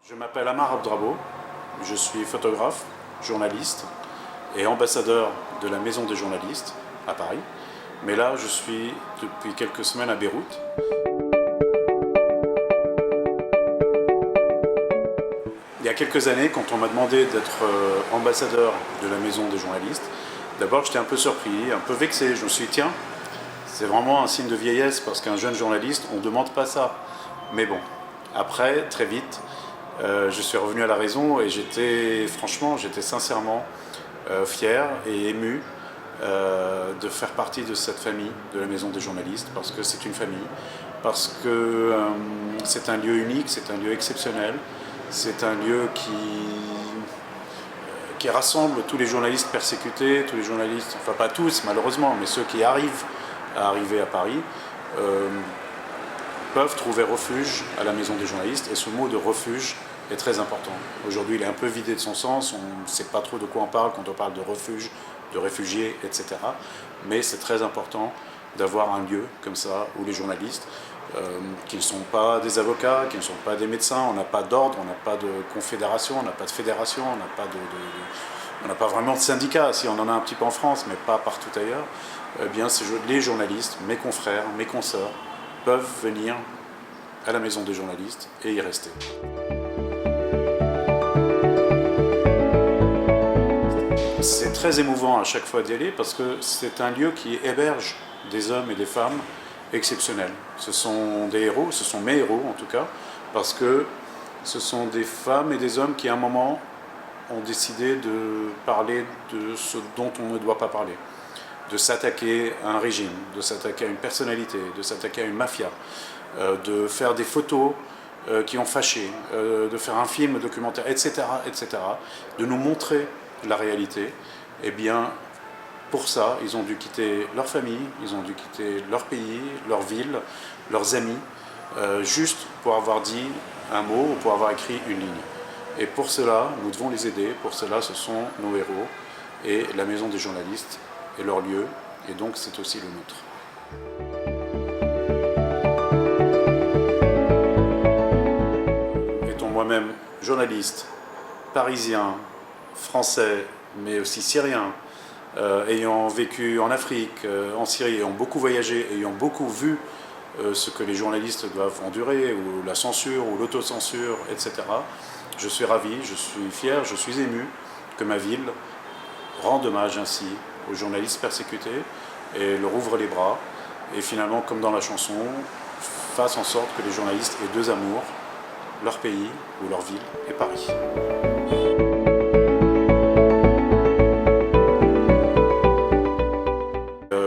Je m'appelle Amar Abdrabo, je suis photographe, journaliste et ambassadeur de la Maison des journalistes à Paris. Mais là, je suis depuis quelques semaines à Beyrouth. Il y a quelques années, quand on m'a demandé d'être ambassadeur de la Maison des journalistes, d'abord j'étais un peu surpris, un peu vexé. Je me suis dit, tiens, c'est vraiment un signe de vieillesse parce qu'un jeune journaliste, on ne demande pas ça. Mais bon, après, très vite, je suis revenu à la raison et j'étais sincèrement fier et ému de faire partie de cette famille, de la Maison des journalistes, parce que c'est une famille, parce que c'est un lieu unique, c'est un lieu exceptionnel, c'est un lieu qui rassemble tous les journalistes persécutés, tous les journalistes, enfin pas tous malheureusement, mais ceux qui arrivent à Paris, peuvent trouver refuge à la Maison des journalistes, et ce mot de refuge est très important. Aujourd'hui, il est un peu vidé de son sens, on ne sait pas trop de quoi on parle quand on parle de refuge, de réfugiés, etc. Mais c'est très important d'avoir un lieu comme ça où les journalistes, qui ne sont pas des avocats, qui ne sont pas des médecins, on n'a pas d'ordre, on n'a pas de confédération, on n'a pas de fédération, on n'a pas vraiment de syndicat, si on en a un petit peu en France, mais pas partout ailleurs. Eh bien, les journalistes, mes confrères, mes consoeurs, peuvent venir à la Maison des journalistes et y rester. C'est très émouvant à chaque fois d'y aller parce que c'est un lieu qui héberge des hommes et des femmes exceptionnels. Ce sont des héros, ce sont mes héros en tout cas, parce que ce sont des femmes et des hommes qui à un moment ont décidé de parler de ce dont on ne doit pas parler, de s'attaquer à un régime, de s'attaquer à une personnalité, de s'attaquer à une mafia, de faire des photos qui ont fâché, de faire un film documentaire, etc., etc., de nous montrer la réalité. Eh bien, pour ça, ils ont dû quitter leur famille, ils ont dû quitter leur pays, leur ville, leurs amis, juste pour avoir dit un mot ou pour avoir écrit une ligne. Et pour cela, nous devons les aider, pour cela, ce sont nos héros, et la Maison des journalistes est leur lieu, et donc c'est aussi le nôtre. Étant moi-même journaliste, parisien, français, mais aussi syrien, ayant vécu en Afrique, en Syrie, ayant beaucoup voyagé, ayant beaucoup vu ce que les journalistes doivent endurer, ou la censure, ou l'autocensure, etc. Je suis ravi, je suis fier, je suis ému que ma ville rende hommage ainsi aux journalistes persécutés et leur ouvre les bras, et finalement, comme dans la chanson, fasse en sorte que les journalistes aient deux amours, leur pays ou leur ville et Paris.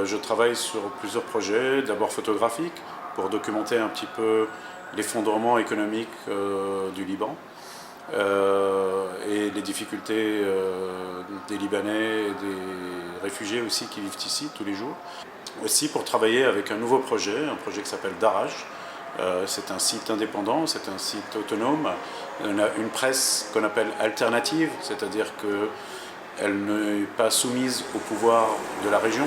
Je travaille sur plusieurs projets, d'abord photographiques, pour documenter un petit peu l'effondrement économique du Liban et les difficultés des Libanais et des réfugiés aussi qui vivent ici tous les jours. Aussi pour travailler avec un nouveau projet, un projet qui s'appelle Daraj. C'est un site indépendant, c'est un site autonome. On a une presse qu'on appelle alternative, c'est-à-dire qu'elle n'est pas soumise au pouvoir de la région,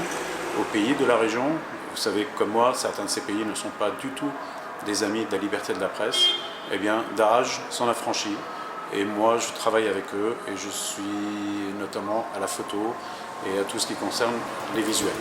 aux pays de la région. Vous savez, comme moi, certains de ces pays ne sont pas du tout des amis de la liberté de la presse. Eh bien, Daraj s'en affranchit, et moi je travaille avec eux, et je suis notamment à la photo et à tout ce qui concerne les visuels.